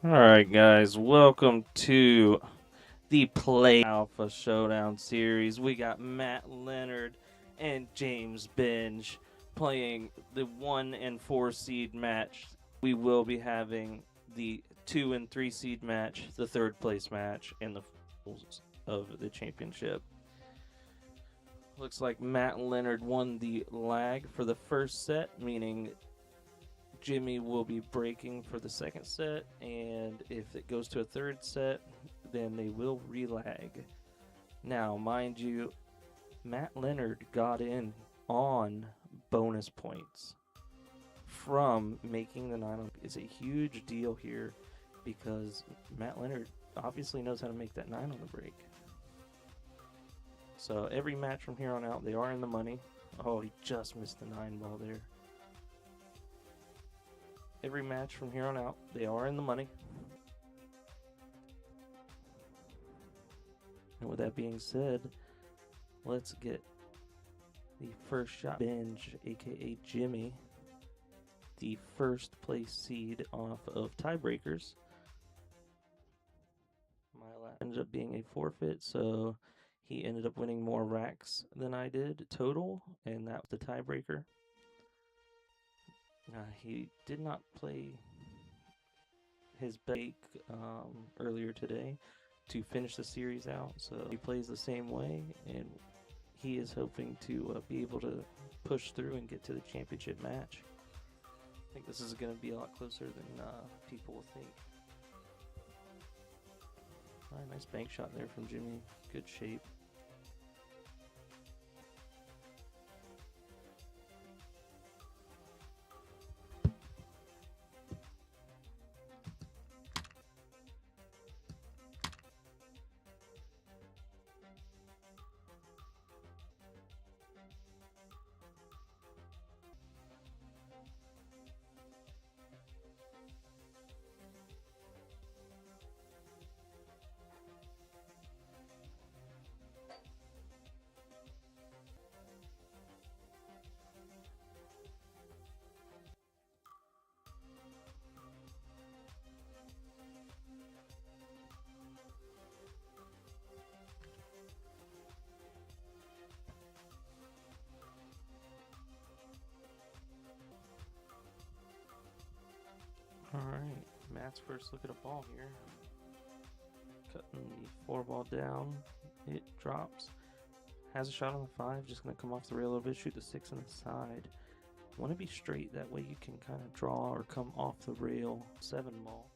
All right, guys, welcome to the Play Alpha Showdown series. We got Matt Leonard and James Benge playing the 1 and 4 seed match. We will be having the 2 and 3 seed match, the third place match, and the finals of the championship. Looks like Matt Leonard won the lag for the first set, meaning Jimmy will be breaking for the second set, and if it goes to a third set, then they will relag. Now, mind you, Matt Leonard got in on bonus points from making the 9 is a huge deal here because Matt Leonard obviously knows how to make that 9 on the break. So every match from here on out, they are in the money. Oh, he just missed the 9 ball there. Every match from here on out, they are in the money. And with that being said, let's get the first shot. Benge, aka Jimmy, the first place seed off of tiebreakers. My last ended up being a forfeit, so he ended up winning more racks than I did total, and that was the tiebreaker. He did not play his bake earlier today to finish the series out, so he plays the same way, and he is hoping to be able to push through and get to the championship match. I think this is going to be a lot closer than people will think. All right, nice bank shot there from Jimmy. Good shape. All right, Matt's first look at a ball here. Cutting the 4 ball down. It drops. Has a shot on the 5. Just going to come off the rail a little bit. Shoot the 6 on the side. Want to be straight. That way you can kind of draw or come off the rail 7 ball.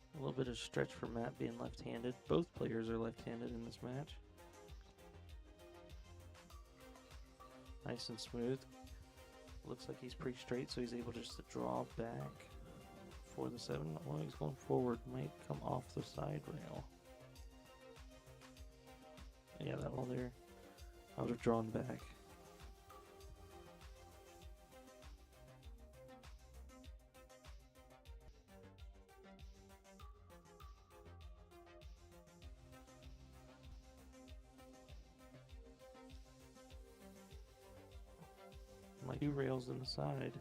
A little bit of stretch for Matt being left-handed. Both players are left-handed in this match. Nice and smooth. Looks like he's pretty straight, so he's able just to draw back for the 7. Well, he's going forward. Might come off the side rail. Yeah, that ball there. I would have drawn back. My 2 rails in the side.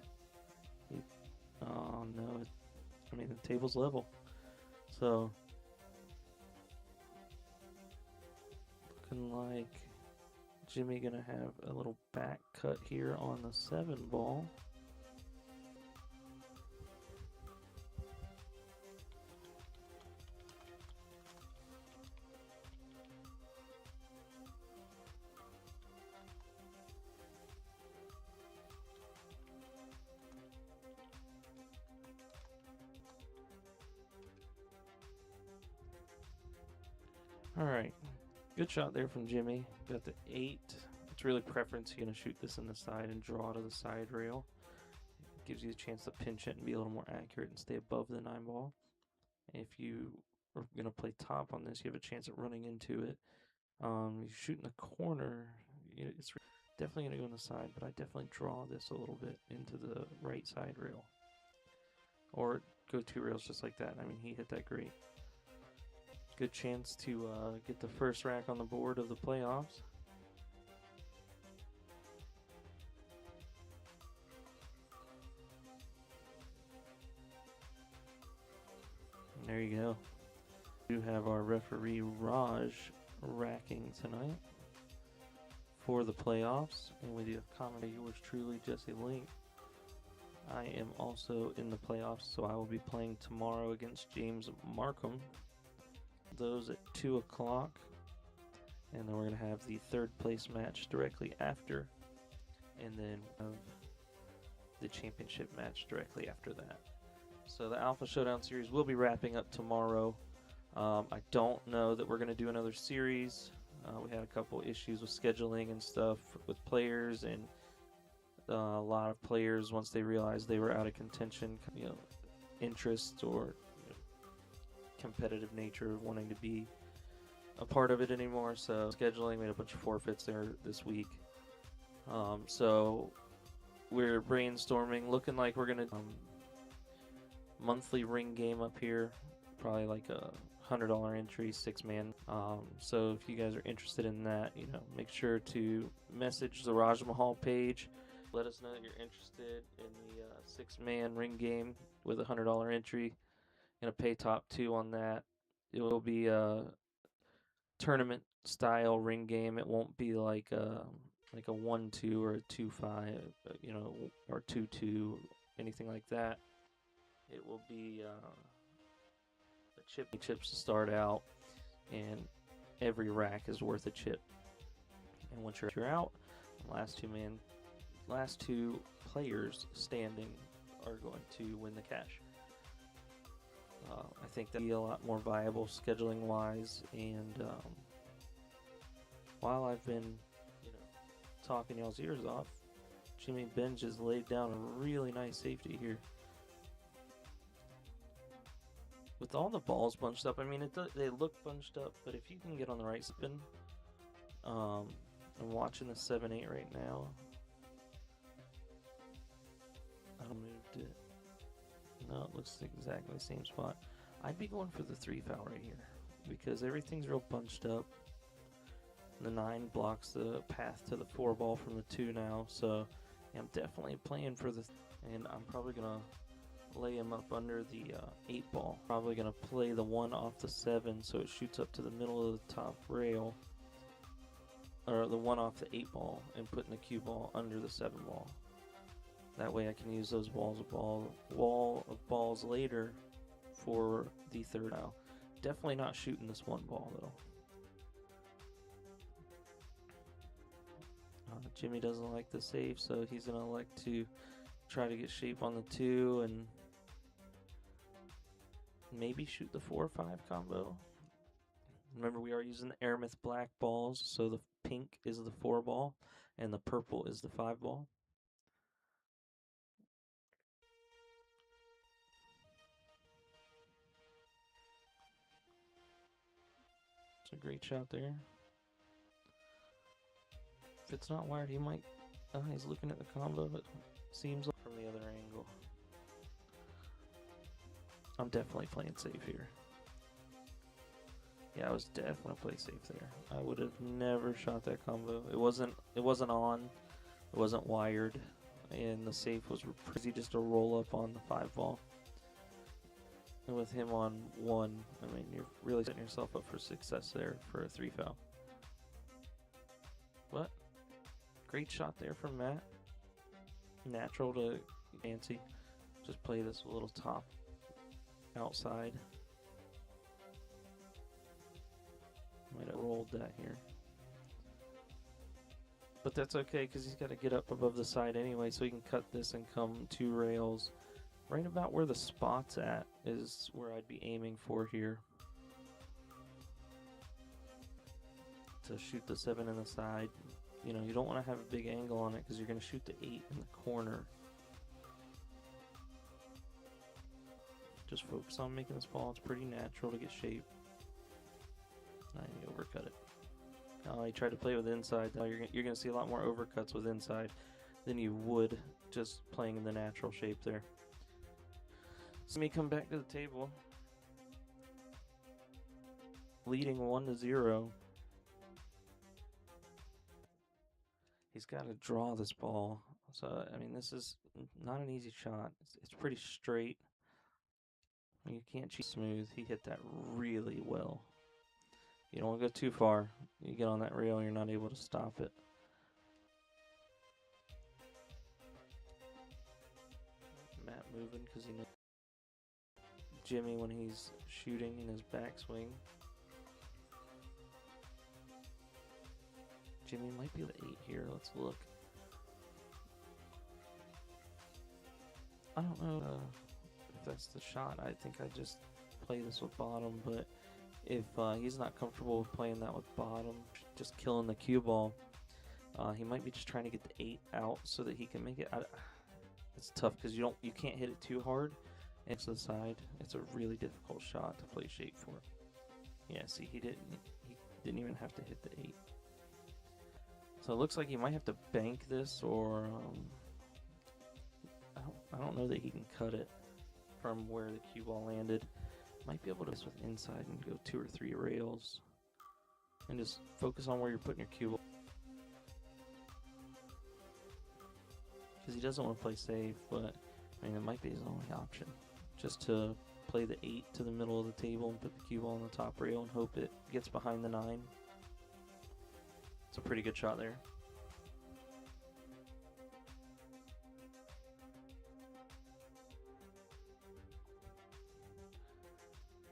Oh no, I mean the table's level. So, looking like Jimmy gonna have a little back cut here on the 7 ball. All right, good shot there from Jimmy. Got the 8. It's really preference. You're gonna shoot this in the side and draw to the side rail. It gives you a chance to pinch it and be a little more accurate and stay above the 9 ball. If you are gonna play top on this, you have a chance at running into it You shoot in the corner, it's definitely going to go in the side, but I definitely draw this a little bit into the right side rail. Or go 2 rails just like that. I mean, he hit that great. Good chance to get the first rack on the board of the playoffs. And there you go. We do have our referee Raj racking tonight for the playoffs, and with the comment yours truly, Jesse Link. I am also in the playoffs, so I will be playing tomorrow against James Markham. Those at 2 o'clock, and then we're going to have the 3rd place match directly after, and then the championship match directly after that. So the Alpha Showdown series will be wrapping up tomorrow. I don't know that we're going to do another series. We had a couple issues with scheduling and stuff with players, and a lot of players, once they realized they were out of contention, interest or competitive nature of wanting to be a part of it anymore. So scheduling, we had a bunch of forfeits there this week. So we're brainstorming, looking like we're gonna monthly ring game up here, probably like a $100 entry, 6-man. So if you guys are interested in that, make sure to message the Raj Mahal page. Let us know that you're interested in the 6-man ring game with a $100 entry. Gonna pay top 2 on that. It will be a tournament style ring game. It won't be like a 1-2 or a 2-5, or 2-2, anything like that. It will be chips to start out, and every rack is worth a chip. And once you're out, last two players standing are going to win the cash. I think that'd be a lot more viable scheduling wise, and while I've been talking y'all's ears off, Jimmy Benge has laid down a really nice safety here. With all the balls bunched up, I mean, they look bunched up, but if you can get on the right spin, I'm watching the 7-8 right now. I moved it. No, it looks exactly the same spot. I'd be going for the 3 foul right here because everything's real bunched up. The 9 blocks the path to the 4 ball from the 2 now, so I'm definitely playing for the. And I'm probably gonna lay him up under the 8 ball. Probably gonna play the 1 off the 7, so it shoots up to the middle of the top rail, or the 1 off the 8 ball, and putting the cue ball under the 7 ball. That way I can use those wall of balls later for the 3rd foul. Definitely not shooting this 1 ball though. Jimmy doesn't like the save, so he's going to elect to try to get shape on the 2 and maybe shoot the 4 or 5 combo. Remember, we are using the Aramith black balls, so the pink is the 4 ball and the purple is the 5 ball. It's a great shot there. If it's not wired, he might. He's looking at the combo, but seems like from the other angle. I'm definitely playing safe here. Yeah, I was definitely playing safe there. I would have never shot that combo. It wasn't on. It wasn't wired, and the safe was pretty just a roll up on the 5 ball. And with him on 1, I mean, you're really setting yourself up for success there for a 3 foul. What? Great shot there from Matt. Natural to fancy. Just play this a little top outside. Might have rolled that here. But that's okay because he's got to get up above the side anyway, so he can cut this and come 2 rails. Right about where the spot's at is where I'd be aiming for here. To shoot the 7 in the side. You don't want to have a big angle on it because you're going to shoot the 8 in the corner. Just focus on making this ball. It's pretty natural to get shape. Now you overcut it. He tried to play with inside. Now you're gonna see a lot more overcuts with inside than you would just playing in the natural shape there. So me come back to the table, leading 1-0. He's got to draw this ball. So I mean, this is not an easy shot. It's pretty straight. You can't cheat smooth. He hit that really well. You don't want to go too far. You get on that rail, you're not able to stop it. Matt moving because he knows Jimmy when he's shooting in his backswing. Jimmy might be the 8 here. Let's look. I don't know if that's the shot. I think I just play this with bottom, but if he's not comfortable with playing that with bottom, just killing the cue ball, he might be just trying to get the 8 out so that he can make it. It's tough because you can't hit it too hard. And to the side, it's a really difficult shot to play shape for. Yeah, see, he didn't even have to hit the 8. So it looks like he might have to bank this, or I don't know that he can cut it from where the cue ball landed. Might be able to mess with inside and go 2 or 3 rails, and just focus on where you're putting your cue ball. Because he doesn't want to play safe, but I mean it might be his only option, just to play the 8 to the middle of the table and put the cue ball on the top rail and hope it gets behind the 9. It's a pretty good shot there.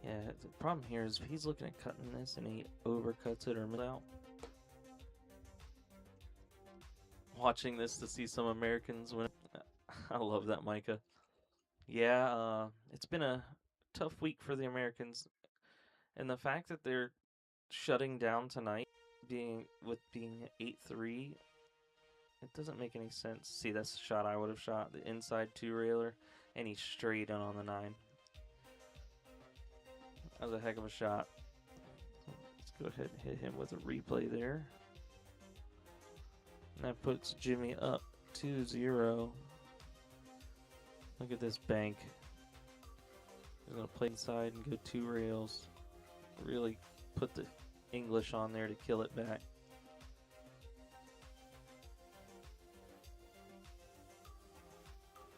Yeah, the problem here is if he's looking at cutting this and he overcuts it or misses out. Watching this to see some Americans win. I love that, Micah. Yeah, it's been a tough week for the Americans. And the fact that they're shutting down tonight, being 8-3, it doesn't make any sense. See, that's the shot I would have shot. The inside 2-railer, and he's straight in on the 9. That was a heck of a shot. Let's go ahead and hit him with a replay there. And that puts Jimmy up 2-0. Look at this bank. He's going to play inside and go 2 rails. Really put the English on there to kill it back.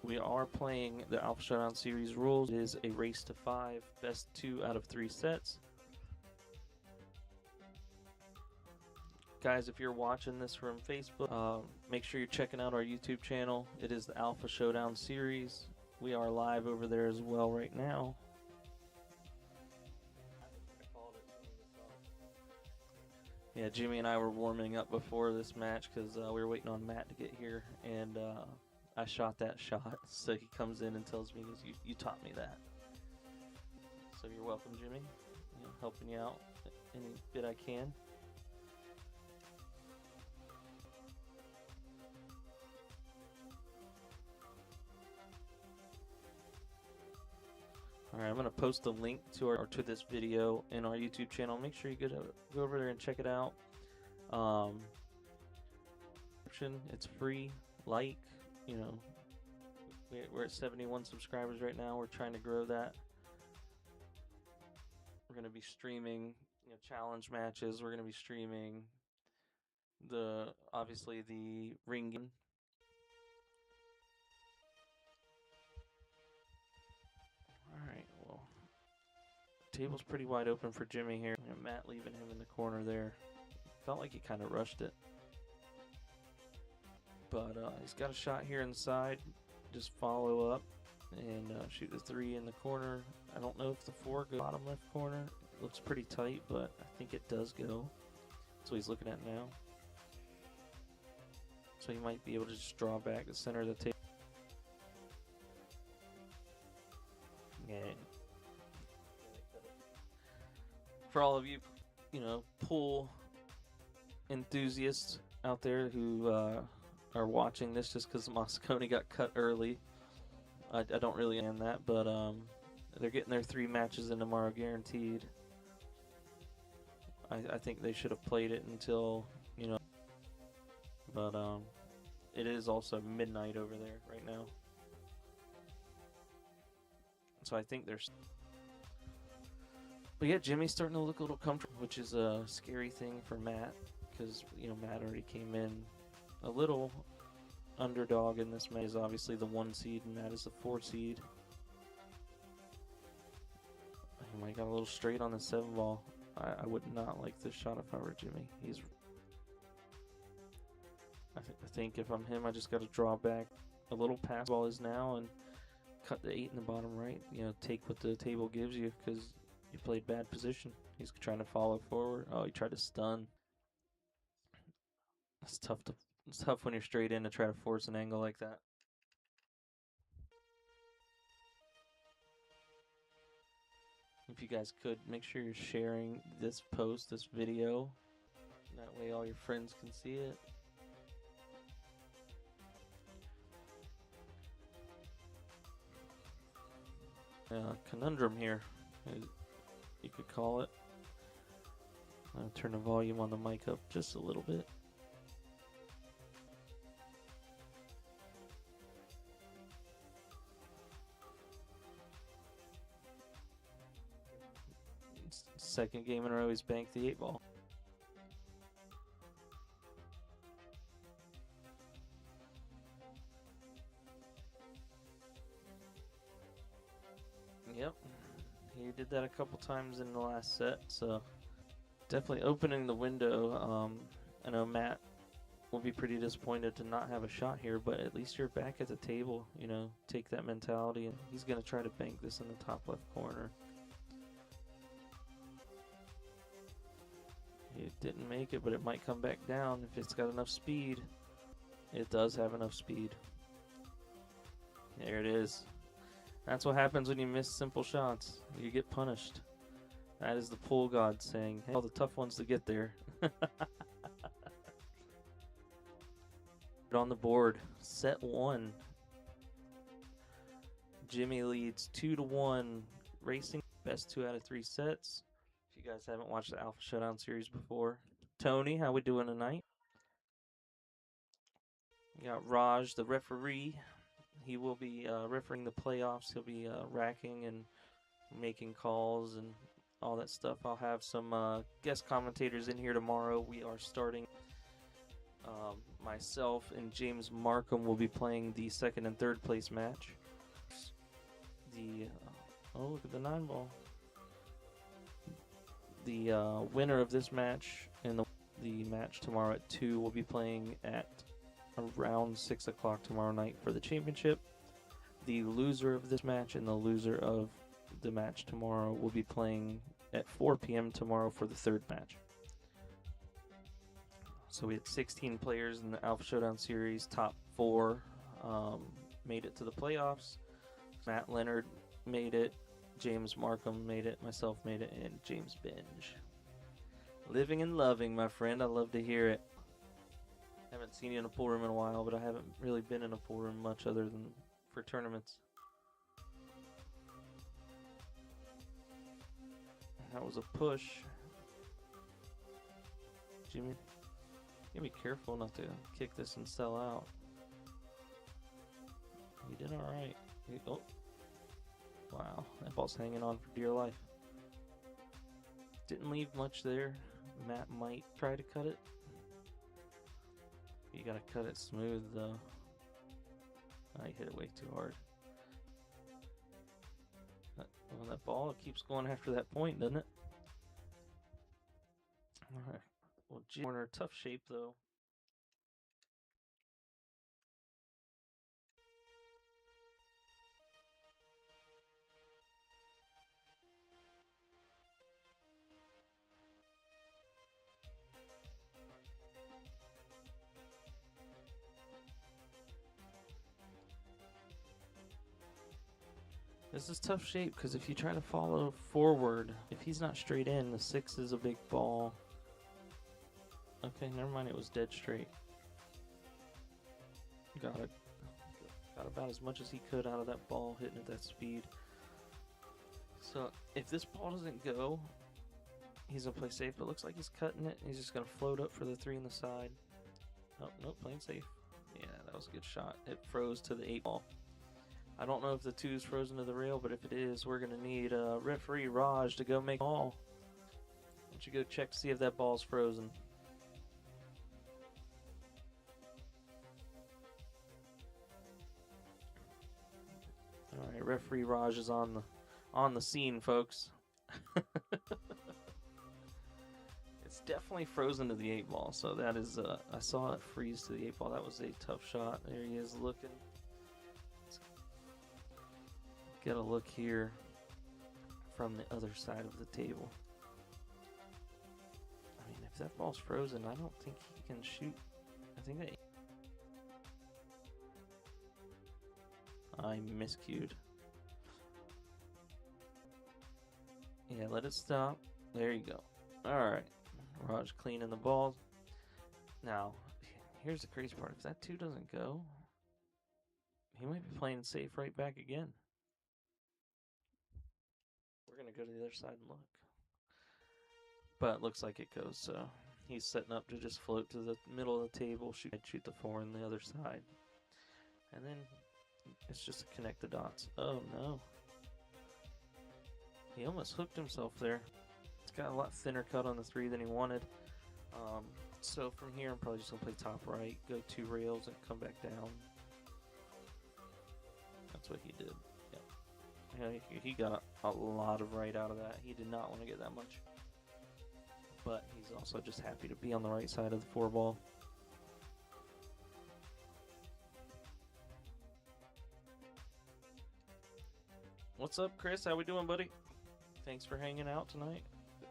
We are playing the Alpha Showdown series rules. It is a race to 5, best 2 out of 3 sets. Guys, if you're watching this from Facebook, make sure you're checking out our YouTube channel. It is the Alpha Showdown series. We are live over there as well right now. Yeah, Jimmy and I were warming up before this match because we were waiting on Matt to get here, and I shot that shot. So he comes in and tells me, he goes, you taught me that. So you're welcome, Jimmy. You know, helping you out any bit I can. Alright, I'm going to post a link to this video in our YouTube channel. Make sure you go over there and check it out. It's free. Like, you know, we're at 71 subscribers right now. We're trying to grow that. We're going to be streaming, challenge matches. We're going to be streaming obviously the ring game. Alright, well, table's pretty wide open for Jimmy here. Matt leaving him in the corner there. Felt like he kind of rushed it. But he's got a shot here inside. Just follow up and shoot the 3 in the corner. I don't know if the 4 goes bottom left corner. It looks pretty tight, but I think it does go. That's what he's looking at now. So he might be able to just draw back the center of the table. Yeah. For all of you, pool enthusiasts out there who are watching this just because Moscone got cut early, I don't really understand that, but they're getting their 3 matches in tomorrow guaranteed. I think they should have played it until, you know, but it is also midnight over there right now. So I think there's. But yeah, Jimmy's starting to look a little comfortable, which is a scary thing for Matt, because, you know, Matt already came in a little underdog in this match. Is obviously the 1 seed, and Matt is the 4 seed. He might got a little straight on the 7 ball. I would not like this shot if I were Jimmy. I think if I'm him, I just got to draw back a little past ball is now and cut the 8 in the bottom right. You know, take what the table gives you, because you played bad position. He's trying to follow forward. Oh, he tried to stun. It's tough when you're straight in to try to force an angle like that. If you guys could, make sure you're sharing this post, this video. That way all your friends can see it. Conundrum here, you could call it. I'll turn the volume on the mic up just a little bit. Second game in a row, he's banked the 8 ball. Yep, he did that a couple times in the last set, so definitely opening the window. I know Matt will be pretty disappointed to not have a shot here, but at least you're back at the table. You know, take that mentality, and he's going to try to bank this in the top left corner. It didn't make it, but it might come back down if it's got enough speed. It does have enough speed. There it is. That's what happens when you miss simple shots. You get punished. That is the pool god saying, hey, all the tough ones to get there. On the board, set 1. Jimmy leads 2-1. Racing, best 2 out of 3 sets. If you guys haven't watched the Alpha Showdown series before. Tony, how we doing tonight? We got Raj, the referee. He will be refereeing the playoffs. He'll be racking and making calls and all that stuff. I'll have some guest commentators in here tomorrow. We are starting. Myself and James Markham will be playing the 2nd and 3rd place match. Oh, look at the 9 ball. The winner of this match and the match tomorrow at 2 will be playing at around 6 o'clock tomorrow night for the championship. The loser of this match and the loser of the match tomorrow will be playing at 4 p.m. tomorrow for the 3rd match. So we had 16 players in the Alpha Showdown series. Top 4 made it to the playoffs. Matt Leonard made it. James Markham made it. Myself made it. And James Benge. Living and loving, my friend. I love to hear it. Haven't seen you in a pool room in a while, but I haven't really been in a pool room much other than for tournaments. That was a push. Jimmy. You gotta be careful not to kick this and sell out. You did alright. Oh. Wow, that ball's hanging on for dear life. Didn't leave much there. Matt might try to cut it. You gotta cut it smooth though. I hit it way too hard. Well, that ball keeps going after that point, doesn't it? Alright. Well, corner, tough shape though. This is tough shape because if you try to follow forward, if he's not straight in, the 6 is a big ball. Okay, never mind, it was dead straight. Got about as much as he could out of that ball, hitting at that speed. So if this ball doesn't go, He's going to play safe, but looks like he's cutting it. He's just going to float up for the 3 on the side. Oh, nope, playing safe. Yeah, that was a good shot. It froze to the 8 ball. I don't know if the 2's frozen to the rail, but if it is, we're going to need referee Raj to go make the ball. Why don't you go check to see if that ball's frozen. All right, referee Raj is on the scene, folks. It's definitely frozen to the 8 ball, so that is I saw it freeze to the 8 ball. That was a tough shot. There he is looking. Let's get a look here from the other side of the table. I mean, if that ball's frozen, I don't think he can shoot. I think that I miscued. Yeah, let it stop. There you go. Alright. Raj cleaning the balls. Now, here's the crazy part. If that 2 doesn't go, he might be playing safe right back again. We're going to go to the other side and look. But it looks like it goes, so he's setting up to just float to the middle of the table, shoot the 4 on the other side. And then it's just to connect the dots. Oh, no. He almost hooked himself there. It's got a lot thinner cut on the 3 than he wanted. So from here, I'm probably just going to play top right, go 2 rails, and come back down. That's what he did. Yeah, he got a lot of right out of that. He did not want to get that much. But he's also just happy to be on the right side of the 4 ball. What's up, Chris? How we doing, buddy? Thanks for hanging out tonight.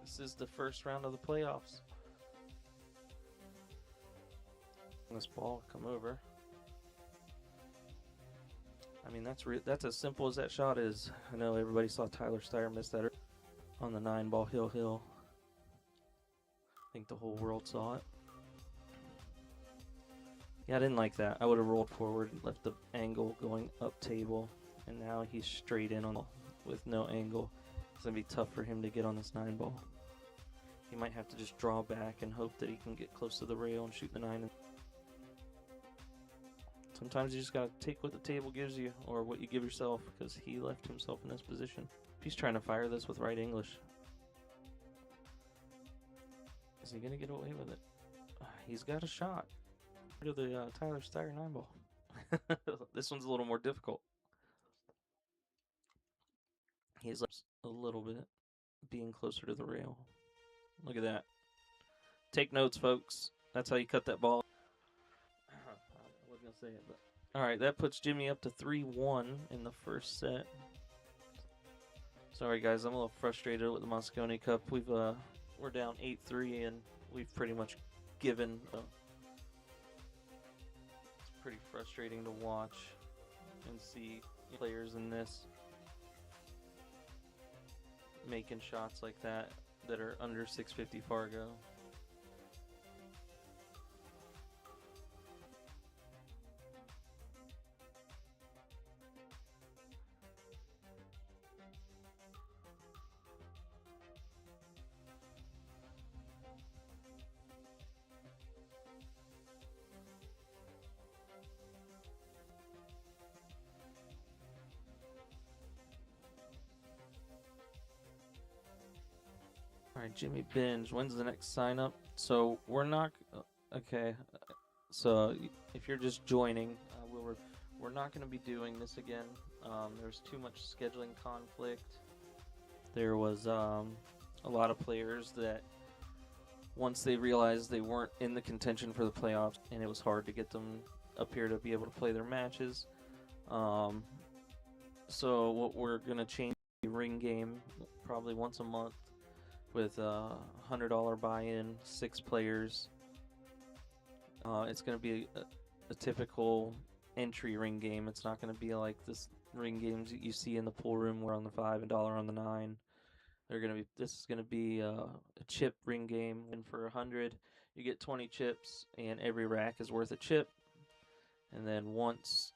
This is the first round of the playoffs. This ball come over. I mean, that's as simple as that shot is. I know everybody saw Tyler Steyer miss that on the 9 ball hill. I think the whole world saw it. Yeah, I didn't like that. I would have rolled forward and left the angle going up table, and now he's straight in on with no angle. It's gonna be tough for him to get on this 9 ball. He might have to just draw back and hope that he can get close to the rail and shoot the 9. Sometimes you just gotta take what the table gives you, or what you give yourself, because he left himself in this position. He's trying to fire this with right English. Is he gonna get away with it? He's got a shot. To the Tyler Steyer 9 ball. This one's a little more difficult. He's a little bit being closer to the rail. Look at that. Take notes, folks. That's how you cut that ball. I wasn't gonna say it, but all right, that puts Jimmy up to 3-1 in the first set. Sorry, guys, I'm a little frustrated with the Moscone Cup. We're down 8-3, and we've pretty much given. It's pretty frustrating to watch and see players in this making shots like that are under 650 Fargo. Alright, Jimmy Benge, when's the next sign up? So we're not, okay, so if you're just joining, we're not going to be doing this again. There's too much scheduling conflict. There was a lot of players that once they realized they weren't in the contention for the playoffs, and it was hard to get them up here to be able to play their matches. So what we're going to change the ring game probably once a month, with a $100 buy-in, 6 players. It's going to be a typical entry ring game. It's not going to be like this ring games that you see in the pool room where on the 5 and $1 on the 9. This is going to be a chip ring game, and for 100 you get 20 chips, and every rack is worth a chip. And then once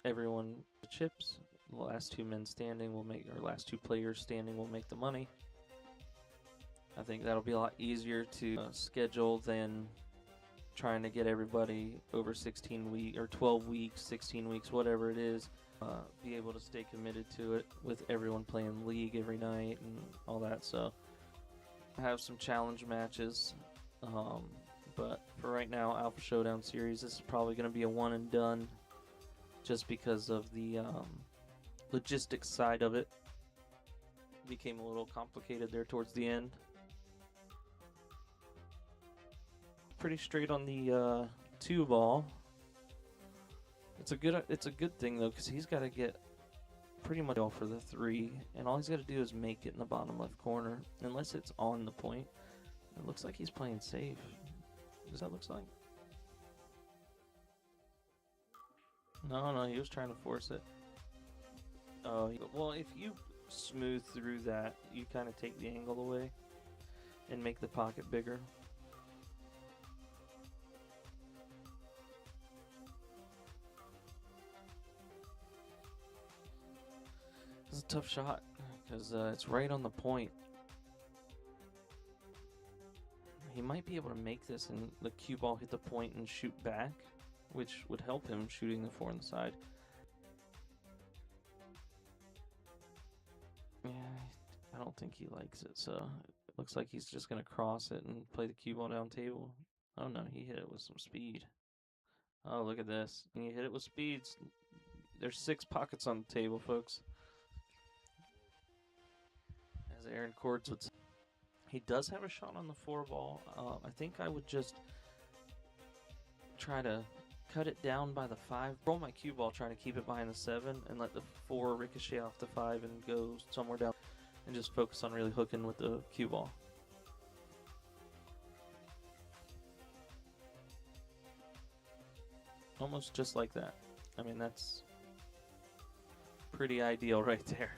everyone chips, the last 2 men standing will make, or last 2 players standing will make the money. I think that'll be a lot easier to schedule than trying to get everybody over 16 weeks or 12 weeks, 16 weeks, whatever it is, be able to stay committed to it with everyone playing league every night and all that. So I have some challenge matches, but for right now, Alpha Showdown series, this is probably going to be a one and done, just because of the logistics side of it. Became a little complicated there towards the end. Pretty straight on the 2-ball. It's a good thing though, because he's got to get pretty much all for the 3, and all he's got to do is make it in the bottom left corner, unless it's on the point. It looks like he's playing safe. Does that look like? No, he was trying to force it. Oh, well, if you smooth through that, you kind of take the angle away and make the pocket bigger. It's a tough shot because it's right on the point. He might be able to make this and the cue ball hit the point and shoot back, which would help him shooting the 4 on the side. Yeah, I don't think he likes it, so it looks like he's just going to cross it and play the cue ball down table. Oh no, he hit it with some speed. Oh, look at this. When you hit it with speeds, there's 6 pockets on the table, folks. As Aaron Cords would say. He does have a shot on the 4-ball. I think I would just try to cut it down by the 5. Roll my cue ball, trying to keep it behind the 7, and let the 4 ricochet off the 5 and go somewhere down, and just focus on really hooking with the cue ball. Almost just like that. I mean, that's pretty ideal right there.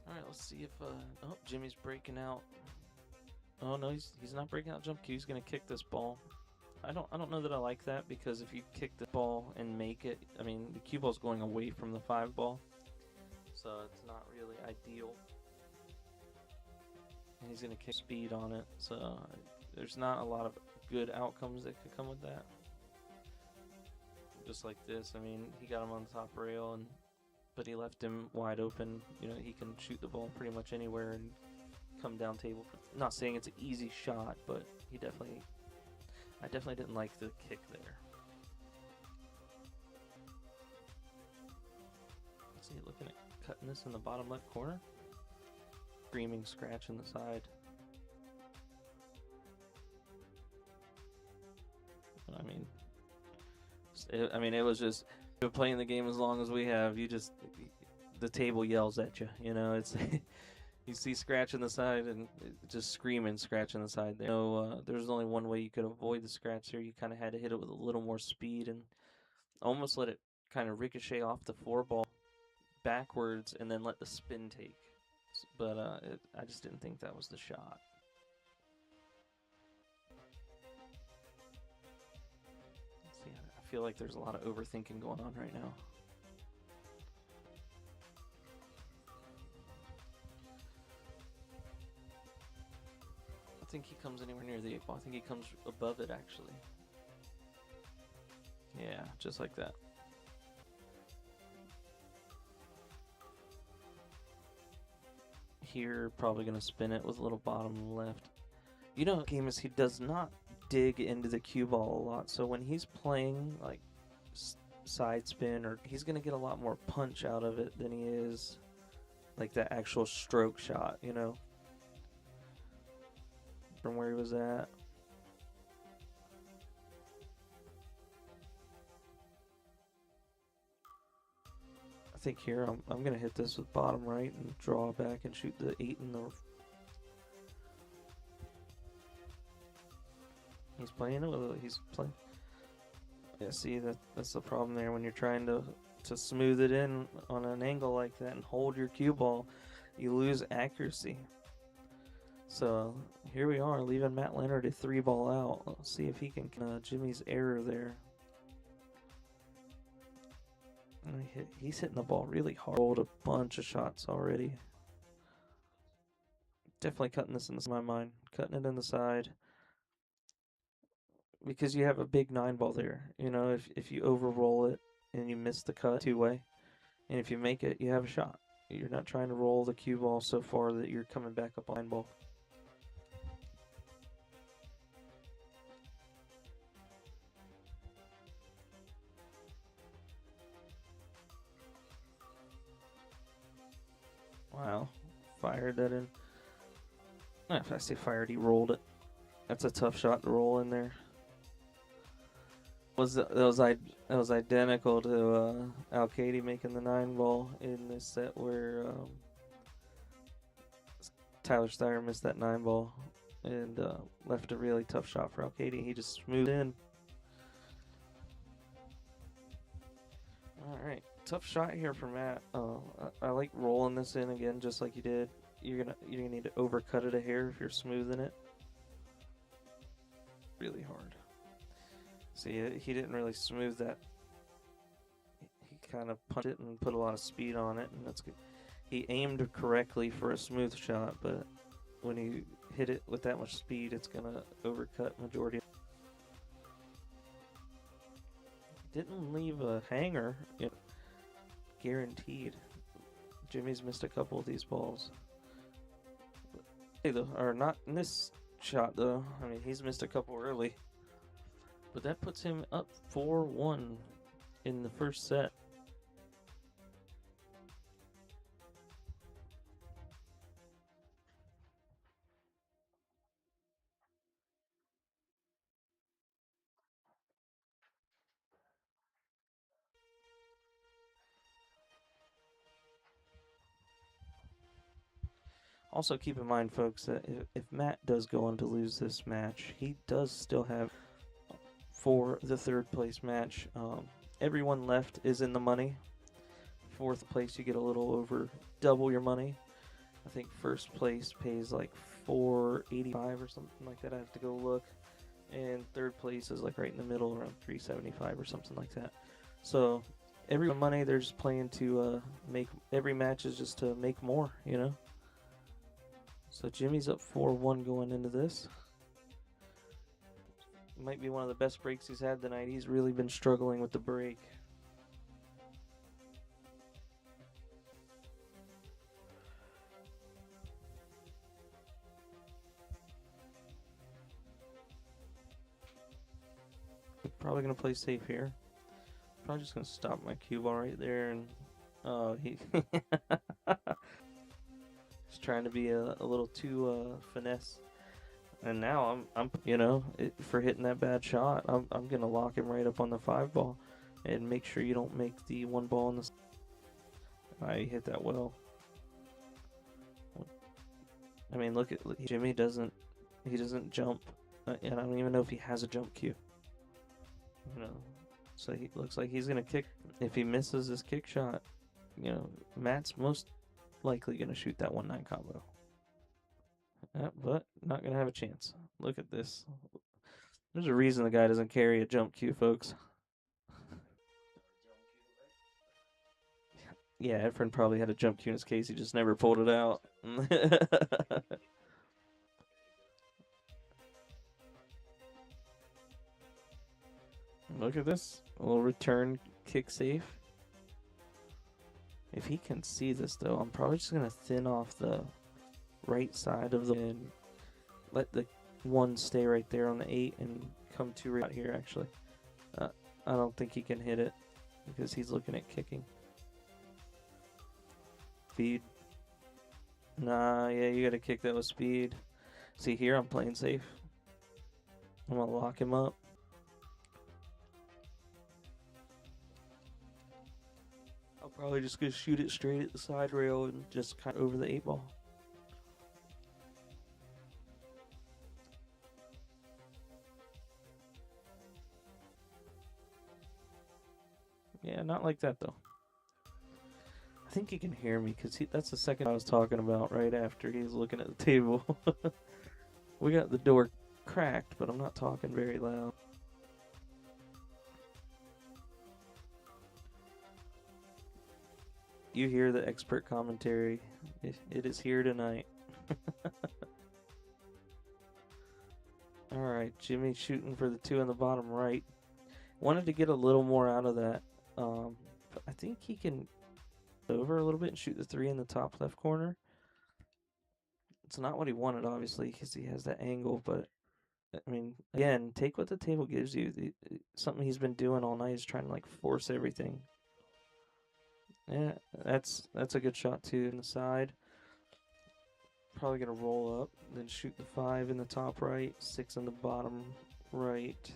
All right, let's see if oh, Jimmy's breaking out. Oh no, he's not breaking out jump cue. He's gonna kick this ball. I don't know that I like that, because if you kick the ball and make it, I mean, the cue ball's going away from the 5-ball, so it's not really ideal. And he's gonna kick speed on it, so there's not a lot of good outcomes that could come with that. Just like this, I mean, he got him on the top rail, but he left him wide open. You know, he can shoot the ball pretty much anywhere and come down table. Not saying it's an easy shot, but I definitely didn't like the kick there. Let's see, looking at cutting this in the bottom left corner. Screaming scratch in the side. It was just, playing the game as long as we have, the table yells at you. You know, it's you see scratch in the side and just screaming scratch in the side there. There's only one way you could avoid the scratch here. You kind of had to hit it with a little more speed and almost let it kind of ricochet off the 4-ball backwards and then let the spin take. But I just didn't think that was the shot. I feel like there's a lot of overthinking going on right now. I don't think he comes anywhere near the 8-ball. I think he comes above it, actually. Yeah, just like that. Here, probably going to spin it with a little bottom left. You know, game is he does not dig into the cue ball a lot, so when he's playing like side spin, or he's gonna get a lot more punch out of it than he is like that actual stroke shot, you know, from where he was at. I think here I'm gonna hit this with bottom right and draw back and shoot the 8 in the. He's playing it. He's playing. Yeah, see, that's the problem there when you're trying to smooth it in on an angle like that and hold your cue ball, you lose accuracy. So here we are, leaving Matt Leonard a 3-ball out. Let's see if he can Jimmy's error there. He's hitting the ball really hard. Rolled a bunch of shots already. definitely cutting this in my mind. Cutting it in the side. Because you have a big 9 ball there. You know, if you over roll it and you miss the cut 2-way, and if you make it, you have a shot. You're not trying to roll the cue ball so far that you're coming back up on 9 ball. Wow, fired that in. If I say fired, he rolled it. That's a tough shot to roll in there. That was identical to Al-Kaidi making the 9 ball in this set where Tyler Steyer missed that 9 ball and left a really tough shot for Al-Kaidi. He just smoothed in. All right, tough shot here for Matt. I like rolling this in again, just like you did. You're gonna need to overcut it a hair if you're smoothing it. Really hard. See, he didn't really smooth that. He kind of punched it and put a lot of speed on it, and that's good. He aimed correctly for a smooth shot, but when you hit it with that much speed, it's gonna overcut majority. Didn't leave a hanger, you know, guaranteed. Jimmy's missed a couple of these balls. Or not in this shot though. I mean, he's missed a couple early. But that puts him up 4-1 in the first set. Also keep in mind, folks, that if Matt does go on to lose this match, he does still have for the third place match. Everyone left is in the money. Fourth place, you get a little over double your money. I think first place pays like $485 or something like that. I have to go look. And third place is like right in the middle, around $375 or something like that. So every money, they're just playing to make every match is just to make more, you know. So Jimmy's up 4-1 going into this. Might be one of the best breaks he's had tonight. He's really been struggling with the break. Probably going to play safe here. Probably just going to stop my cue ball right there. And he he's trying to be a little too finesse. And now I'm you know, for hitting that bad shot, I'm going to lock him right up on the 5 ball and make sure you don't make the 1 ball in the. I hit that well. I mean, look Jimmy doesn't jump, and I don't even know if he has a jump cue. You know, so he looks like he's gonna kick. If he misses his kick shot, you know, Matt's most likely gonna shoot that 1-9 combo. But not gonna have a chance. Look at this. There's a reason the guy doesn't carry a jump cue, folks. Yeah, Efren probably had a jump cue in his case. He just never pulled it out. Look at this. A little return kick safe. If he can see this, though, I'm probably just going to thin off the right side of the... and let the 1 stay right there on the 8 and come 2 right out here, actually. I don't think he can hit it because he's looking at kicking. Speed. Nah, yeah, you got to kick that with speed. See, here I'm playing safe. I'm going to lock him up. I'll probably just go shoot it straight at the side rail and just kind of over the 8-ball. Yeah, not like that though. I think he can hear me because that's the second I was talking about right after he's looking at the table. We got the door cracked, but I'm not talking very loud. You hear the expert commentary. It is here tonight. All right, Jimmy shooting for the 2 in the bottom right. Wanted to get a little more out of that. But I think he can over a little bit and shoot the 3 in the top left corner. It's not what he wanted, obviously, because he has that angle. But I mean, again, take what the table gives you. Something he's been doing all night is trying to like force everything. Yeah, that's a good shot too in the side. Probably gonna roll up, then shoot the 5 in the top right, 6 in the bottom right.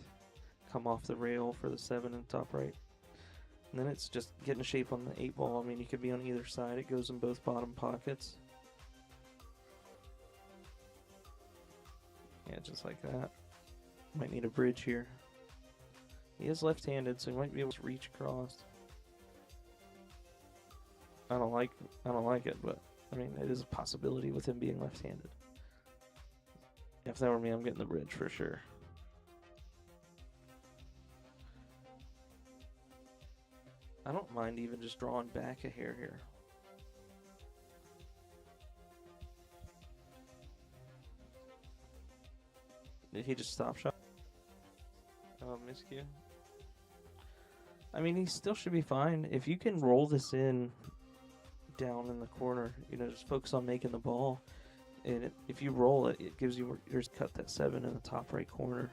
Come off the rail for the 7 in the top right. And then it's just getting a shape on the 8 ball. I mean, you could be on either side. It goes in both bottom pockets. Yeah, just like that. Might need a bridge here. He is left-handed, so he might be able to reach across. I don't like it, but I mean, it is a possibility with him being left-handed. If that were me, I'm getting the bridge for sure. I don't mind even just drawing back a hair here. Did he just stop shot? Oh, miscue. I mean, he still should be fine. If you can roll this in down in the corner, you know, just focus on making the ball. And if you roll it, it gives you, just cut that 7 in the top right corner.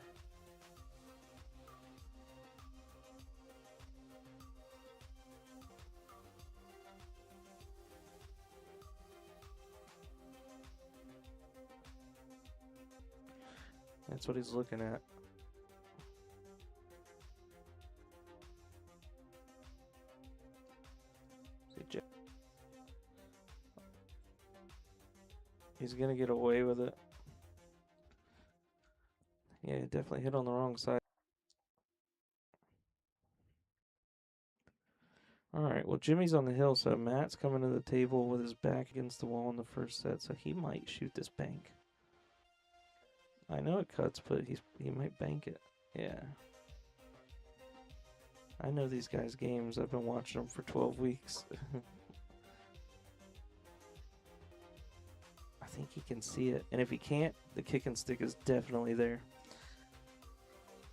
That's what he's looking at. He's going to get away with it. Yeah, he definitely hit on the wrong side. All right, well, Jimmy's on the hill, so Matt's coming to the table with his back against the wall in the first set, so he might shoot this bank. I know it cuts, but he might bank it. Yeah. I know these guys' games. I've been watching them for 12 weeks. I think he can see it. And if he can't, the kick and stick is definitely there.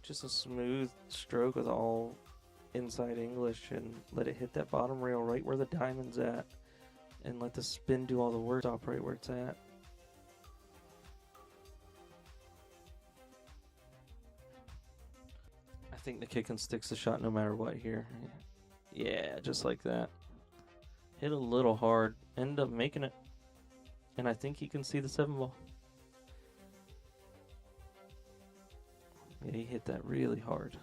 Just a smooth stroke with all inside English and let it hit that bottom rail right where the diamond's at. And let the spin do all the work, stop right where it's at. I think the kick and stick's the shot no matter what here. Yeah, just like that. Hit a little hard. End up making it. And I think he can see the 7 ball. Yeah, he hit that really hard.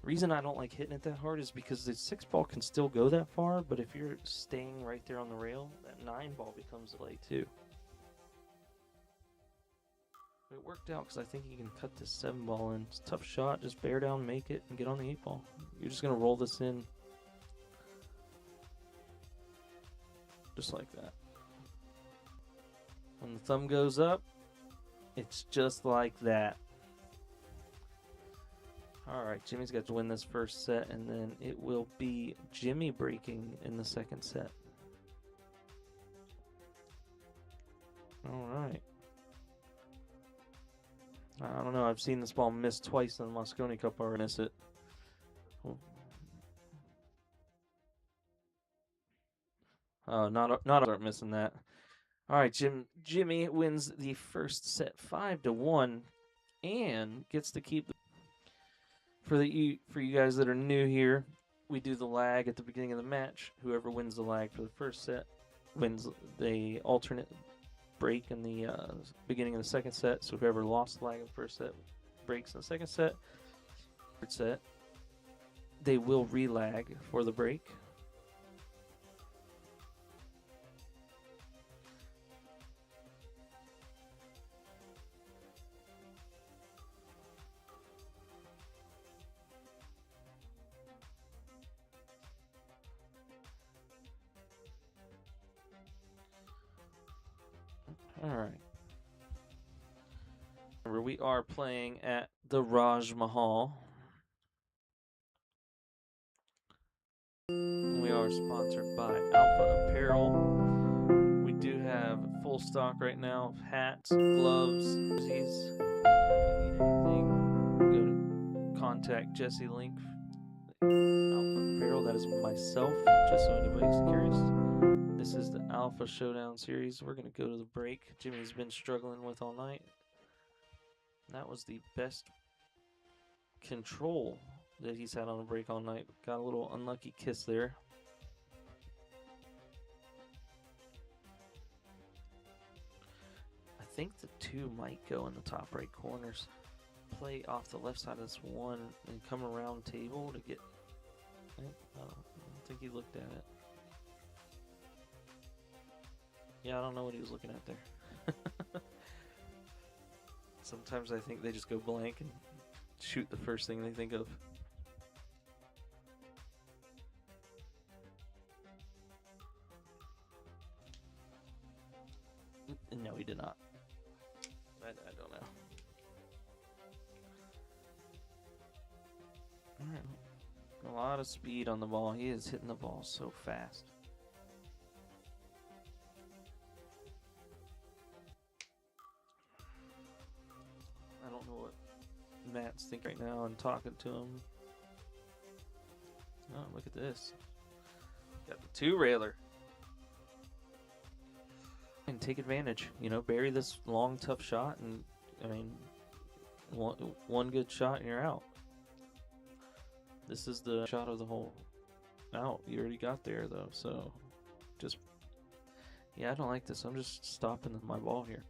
Reason I don't like hitting it that hard is because the 6 ball can still go that far, but if you're staying right there on the rail, that 9 ball becomes a play too. It worked out because I think he can cut this 7 ball in. It's a tough shot. Just bear down, make it, and get on the 8 ball. You're just going to roll this in. Just like that. When the thumb goes up, it's just like that. All right, Jimmy's got to win this first set, and then it will be Jimmy breaking in the second set. All right. I don't know. I've seen this ball miss twice in the Moscone Cup already. Miss it. Not missing that. All right, Jimmy wins the first set 5-1, and gets to keep. For you guys that are new here, we do the lag at the beginning of the match. Whoever wins the lag for the first set wins the alternate break in the beginning of the second set. So whoever lost the lag in the first set breaks in the second set. Third set, they will re-lag for the break. All right. Remember, we are playing at the Raj Mahal. We are sponsored by Alpha Apparel. We do have full full stock right now of hats, gloves, jerseys. If you need anything, go to contact Jesse Link, Alpha Apparel. That is myself, just so anybody's curious. This is the Alpha Showdown series. We're going to go to the break. Jimmy's been struggling with all night. That was the best control that he's had on a break all night. Got a little unlucky kiss there. I think the 2 might go in the top right corners. Play off the left side of this 1 and come around table to get... I don't think he looked at it. Yeah, I don't know what he was looking at there. Sometimes I think they just go blank and shoot the first thing they think of. No, he did not. I don't know. Alright. A lot of speed on the ball. He is hitting the ball so fast. I don't know what Matt's thinking right now and talking to him. Oh, look at this. Got the 2-railer. And take advantage. You know, bury this long, tough shot, and I mean, one good shot and you're out. This is the shot of the hole. Out. You already got there though, so just, yeah, I don't like this. I'm just stopping my ball here.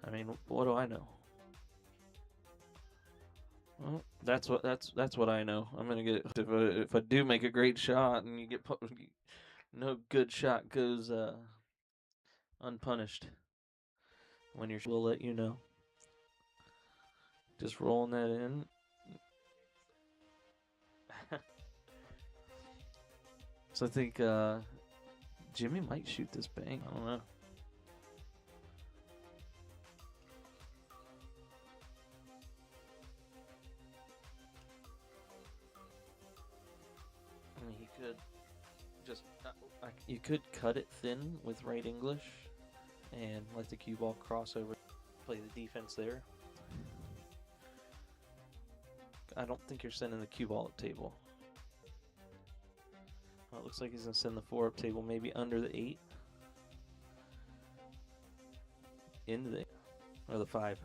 I mean, what do I know? Well, that's what I know. I'm gonna get, if I do make a great shot and you get no good shot goes unpunished. When you're, we'll let you know. Just rolling that in. So I think Jimmy might shoot this bang. I don't know. I mean, he could just you could cut it thin with right English and let the cue ball cross over, play the defense there. I don't think you're sending the cue ball up table. Well, it looks like he's going to send the 4 up table, maybe under the 8. Into the, or the 5.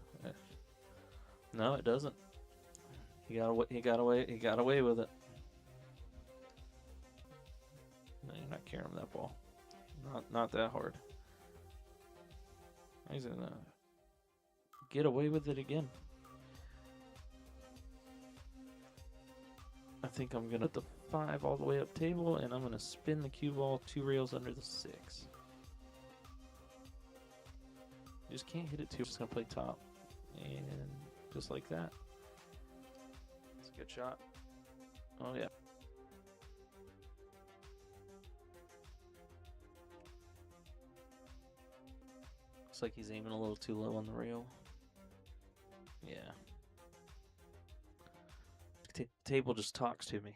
No, it doesn't. He got away with it. No, you're not carrying that ball. Not that hard. He's going to get away with it again. I think I'm going to put the 5 all the way up table, and I'm going to spin the cue ball 2 rails under the 6. You just can't hit it too. Just going to play top. And just like that. It's a good shot. Oh, yeah. Looks like he's aiming a little too low on the rail. Yeah. Table just talks to me.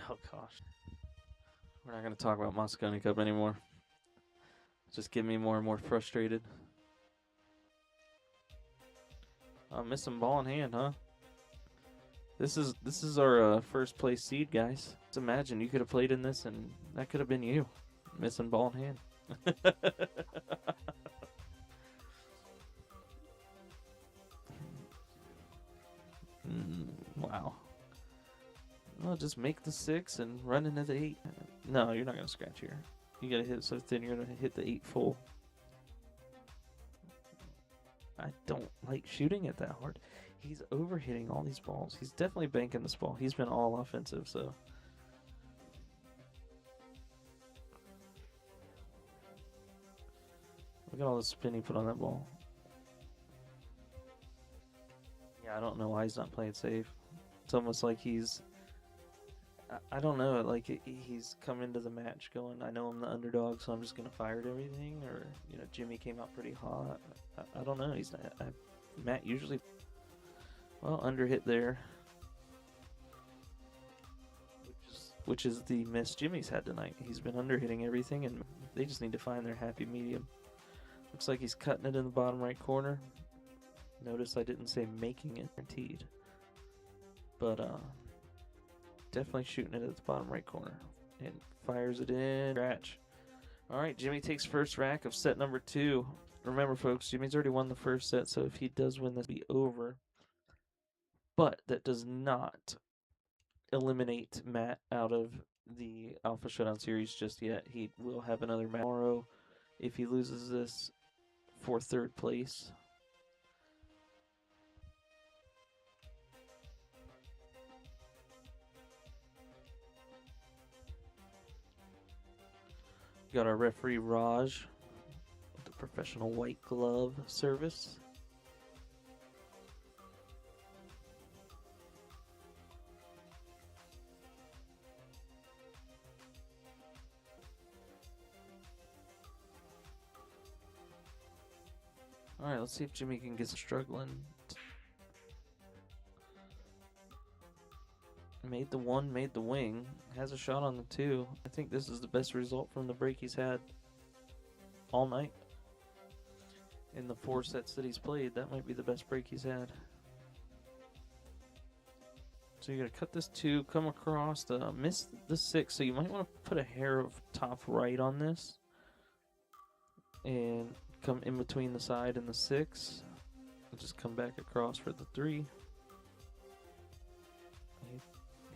Oh gosh. We're not going to talk about Moscone Cup anymore. It's just getting me more and more frustrated. I'm missing ball in hand, huh? This is our first place seed, guys. Just imagine you could have played in this and that could have been you. Missing ball in hand. Wow. Well, just make the 6 and run into the 8. No, you're not going to scratch here. You got to hit it so thin you're going to hit the 8 full. I don't like shooting it that hard. He's overhitting all these balls. He's definitely banking this ball. He's been all offensive, so. Look at all the spin he put on that ball. Yeah, I don't know why he's not playing safe. It's almost like he's, I don't know, like he's come into the match going, I know I'm the underdog, so I'm just going to fire at everything. Or, you know, Jimmy came out pretty hot. I don't know. He's not, Matt usually, well, under hit there. which is the miss Jimmy's had tonight. He's been under-hitting everything, and they just need to find their happy medium. Looks like he's cutting it in the bottom right corner. Notice I didn't say making it guaranteed, but definitely shooting it at the bottom right corner. And fires it in. Scratch. All right, Jimmy takes first rack of set number 2. Remember, folks, Jimmy's already won the first set, so if he does win this, it'll be over. But that does not eliminate Matt out of the Alpha Showdown series just yet. He will have another match tomorrow if he loses this for third place. Got our referee Raj with the professional white glove service. All right, let's see if Jimmy can get struggling. Made the 1, made the wing. Has a shot on the 2. I think this is the best result from the break he's had all night. In the 4 sets that he's played, that might be the best break he's had. So you're going to cut this 2, come across, miss the 6. So you might want to put a hair of top right on this. And come in between the side and the 6. And just come back across for the 3.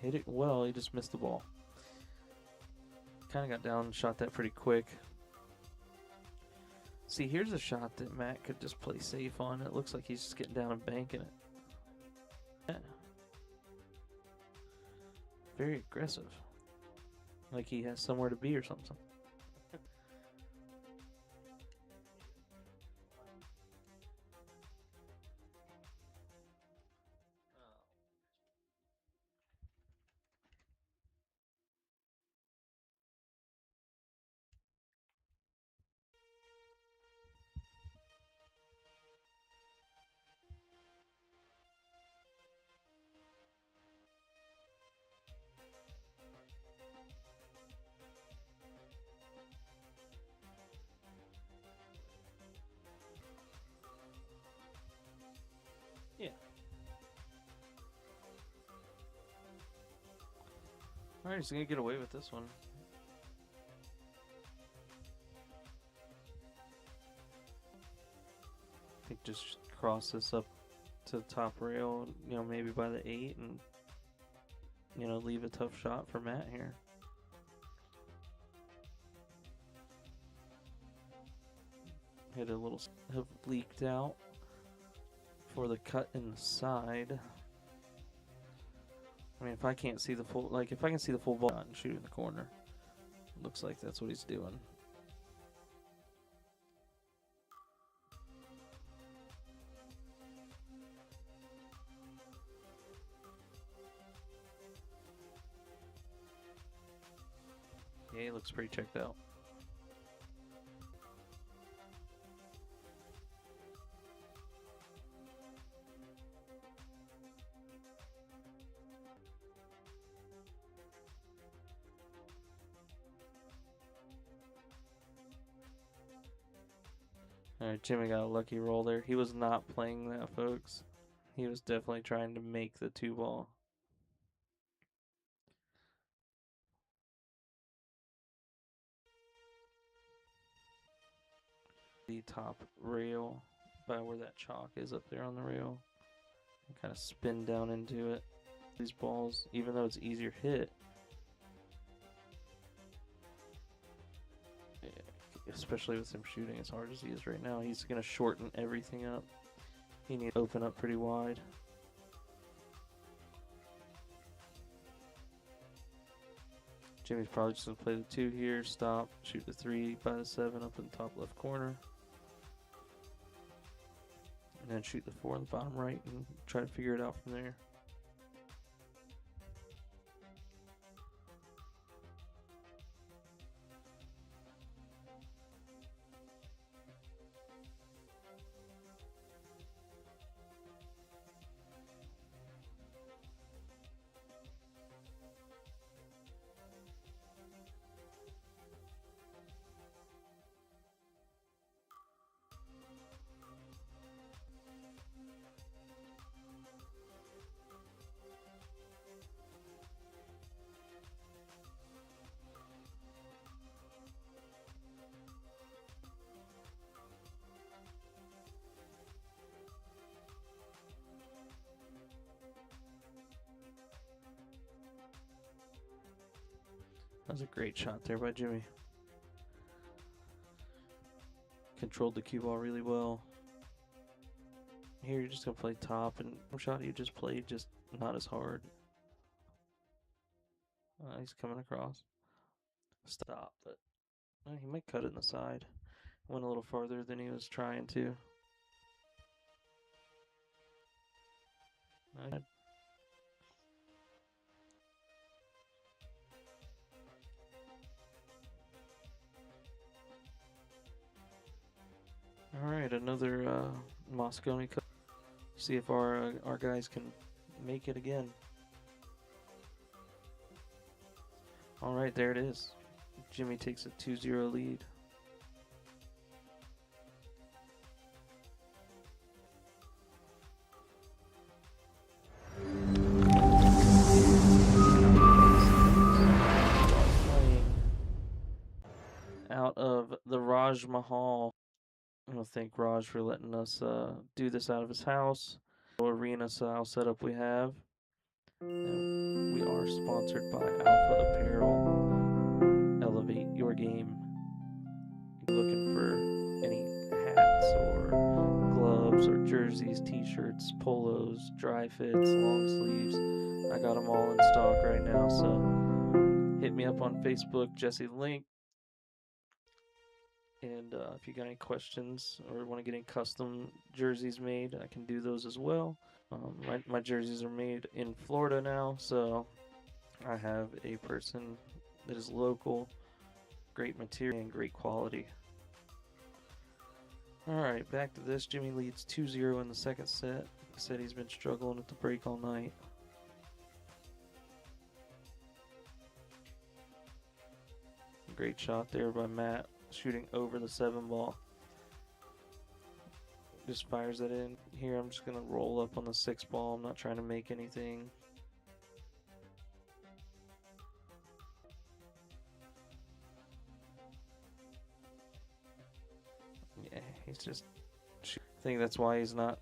Hit it well, he just missed the ball. Kind of got down and shot that pretty quick. See, here's a shot that Matt could just play safe on. It looks like he's just getting down and banking it. Yeah. Very aggressive. Like he has somewhere to be or something. Yeah. Alright, he's gonna get away with this one. I think just cross this up to the top rail, you know, maybe by the 8 and, you know, leave a tough shot for Matt here. Hit a little, have leaked out for the cut in the side. I mean, if I can't see the full, like if I can see the full ball and shoot in the corner, looks like that's what he's doing. Yeah, he looks pretty checked out. Alright, Jimmy got a lucky roll there. He was not playing that, folks. He was definitely trying to make the 2 ball. The top rail by where that chalk is up there on the rail. And kind of spin down into it. These balls, even though it's easier hit, especially with him shooting as hard as he is right now, he's going to shorten everything up. He needs to open up pretty wide. Jimmy's probably just going to play the 2 here, stop, shoot the 3 by the 7 up in the top left corner. And then shoot the 4 in the bottom right and try to figure it out from there. That was a great shot there by Jimmy. Controlled the cue ball really well. Here you're just gonna play top, and shot you just played just not as hard. He's coming across. Stop, but he might cut it in the side. Went a little farther than he was trying to. All right, another Moscone Cup. See if our guys can make it again. All right, there it is. Jimmy takes a 2-0 lead. Out of the Raj Mahal. I want to thank Raj for letting us do this out of his house. Arena style setup we have. And we are sponsored by Alpha Apparel. Elevate your game. If you're looking for any hats or gloves or jerseys, t-shirts, polos, dry fits, long sleeves, I got them all in stock right now. So hit me up on Facebook, Jesse Link. And if you got any questions or want to get any custom jerseys made, I can do those as well. My jerseys are made in Florida now, so I have a person that is local, great material, and great quality. Alright, back to this. Jimmy leads 2-0 in the second set. He said he's been struggling at the break all night. Great shot there by Matt, shooting over the 7 ball. Just fires it in. Here I'm just going to roll up on the 6 ball. I'm not trying to make anything. Yeah, he's just... I think that's why he's not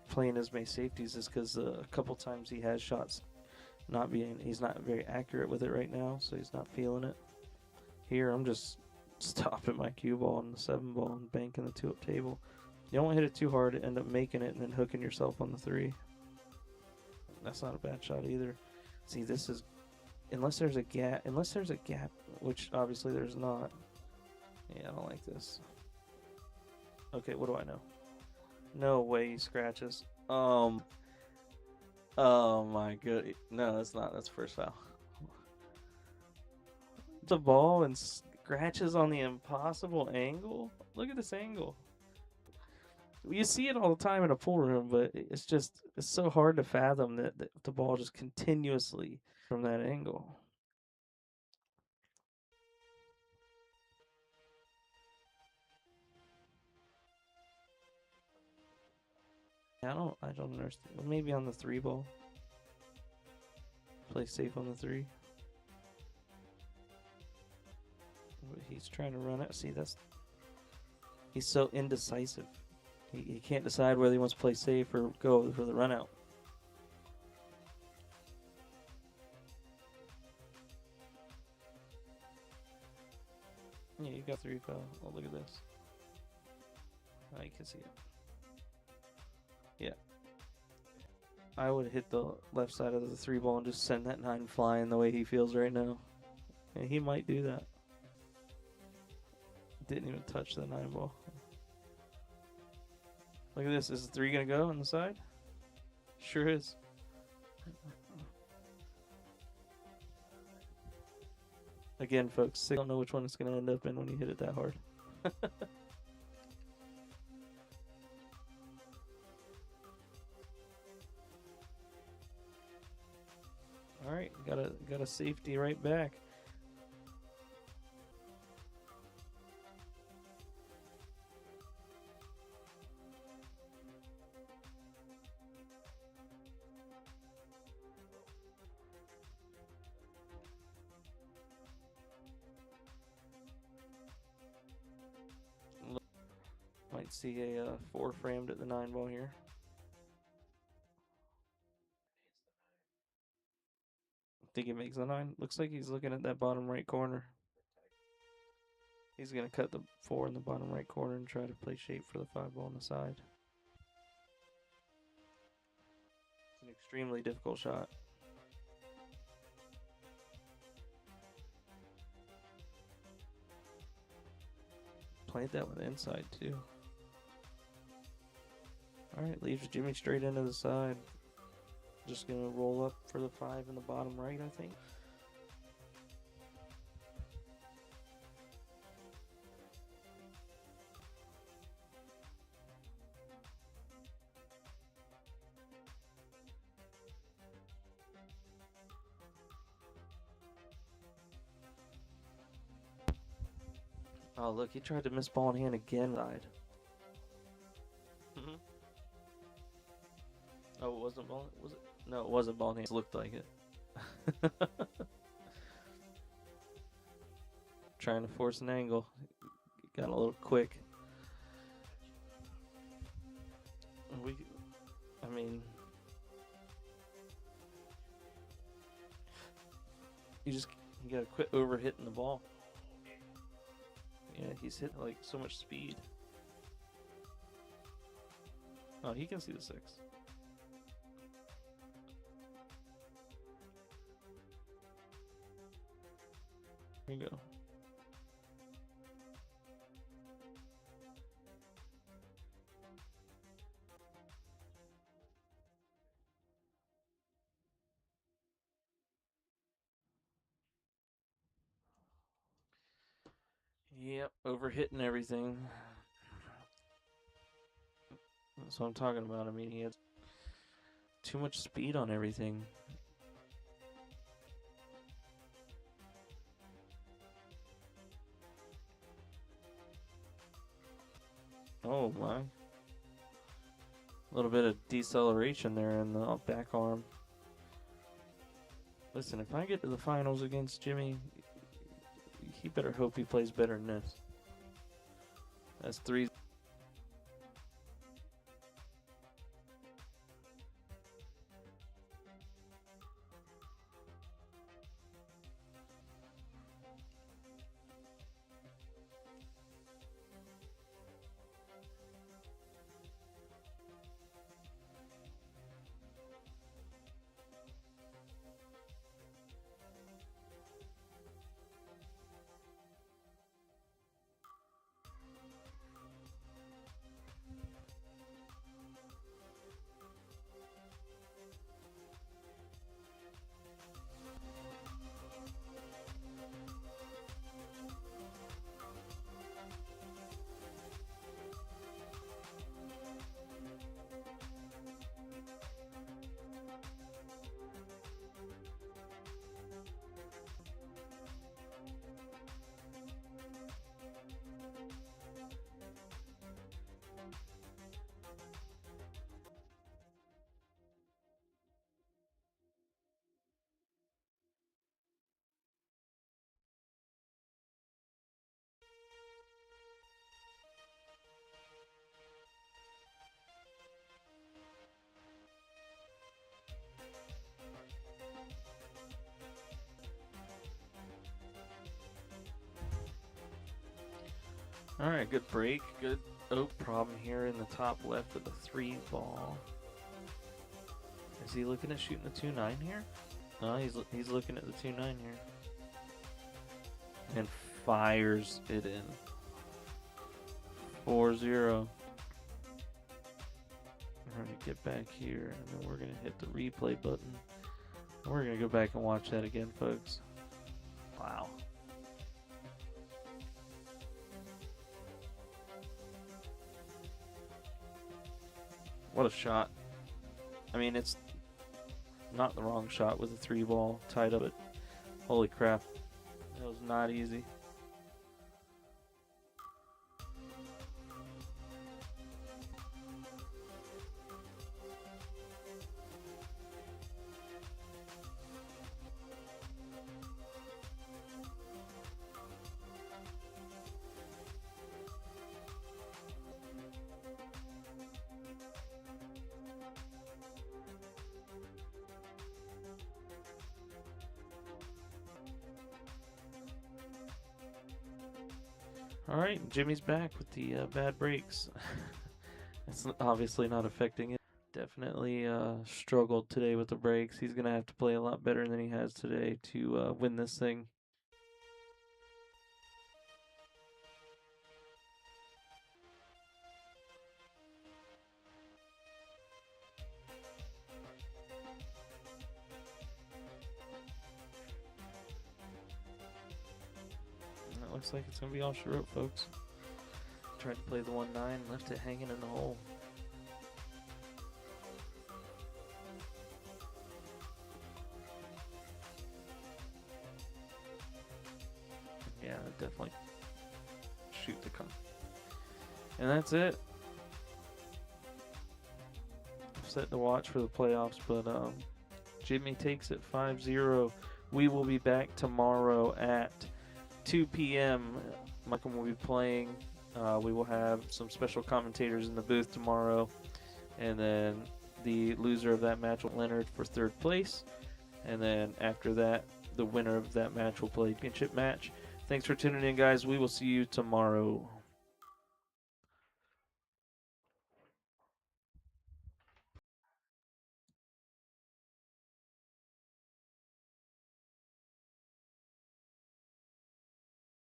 playing as many safeties, is because a couple times he has shots he's not very accurate with it right now, so he's not feeling it. Here I'm just stopping my cue ball on the 7 ball and banking the 2-up table. You don't want to hit it too hard to end up making it and then hooking yourself on the 3. That's not a bad shot either. See, this is unless there's a gap, which obviously there's not. Yeah, I don't like this. Okay, what do I know? No way he scratches. Oh my god. No, that's not. That's first foul. The ball and scratches on the impossible angle. Look at this angle. You see it all the time in a pool room, but it's so hard to fathom that the ball just continuously from that angle. I don't understand. Maybe on the 3 ball. Play safe on the 3. But he's trying to run it. See, he's so indecisive. He can't decide whether he wants to play safe or go for the run out. Yeah, you got 3 foul. Oh, look at this. Oh, you can see it. Yeah. I would hit the left side of the 3 ball and just send that 9 flying the way he feels right now. And he might do that. Didn't even touch the 9 ball. Look at this. Is the 3 going to go on the side? Sure is. Again, folks, I don't know which one it's going to end up in when you hit it that hard. All right, got a safety right back. Might see a 4 framed at the 9 ball here. Think he makes the 9? Looks like he's looking at that bottom right corner. He's going to cut the 4 in the bottom right corner and try to play shape for the 5 ball on the side. It's an extremely difficult shot. Played that one inside too. Alright, leaves Jimmy straight into the side. Just going to roll up for the 5 in the bottom right, I think. Oh, look, he tried to miss ball in hand again. Side. Oh, it wasn't ball? Was it? No, it wasn't ball in hand. It looked like it. Trying to force an angle. Got a little quick. I mean, you gotta quit overhitting the ball. Yeah, he's hit like so much speed. Oh, he can see the 6. Here you go. Yep, overhitting everything. That's what I'm talking about. I mean, he had too much speed on everything. Oh my. A little bit of deceleration there in the back arm. Listen, if I get to the finals against Jimmy, he better hope he plays better than this. That's 3. All right, good break. Good problem here in the top left of the 3 ball. Is he looking at shooting the 2-9 here? No, he's looking at the 2-9 here. And fires it in. 4-0. We're going to get back here, and then we're going to hit the replay button. And we're going to go back and watch that again, folks. Wow. What a shot. I mean, it's not the wrong shot with a 3 ball tied up. But holy crap. It was not easy. All right, Jimmy's back with the bad breaks. It's obviously not affecting it. Definitely struggled today with the breaks. He's going to have to play a lot better than he has today to win this thing. And that looks like it's going to be all she wrote, folks. Tried to play the 1-9, left it hanging in the hole. Yeah, definitely shoot the con. And that's it. Set to watch for the playoffs, but Jimmy takes it 5-0. We will be back tomorrow at 2 p.m. Michael will be playing. We will have some special commentators in the booth tomorrow. And then the loser of that match will Leonard for third place. And then after that, the winner of that match will play a championship match. Thanks for tuning in, guys. We will see you tomorrow.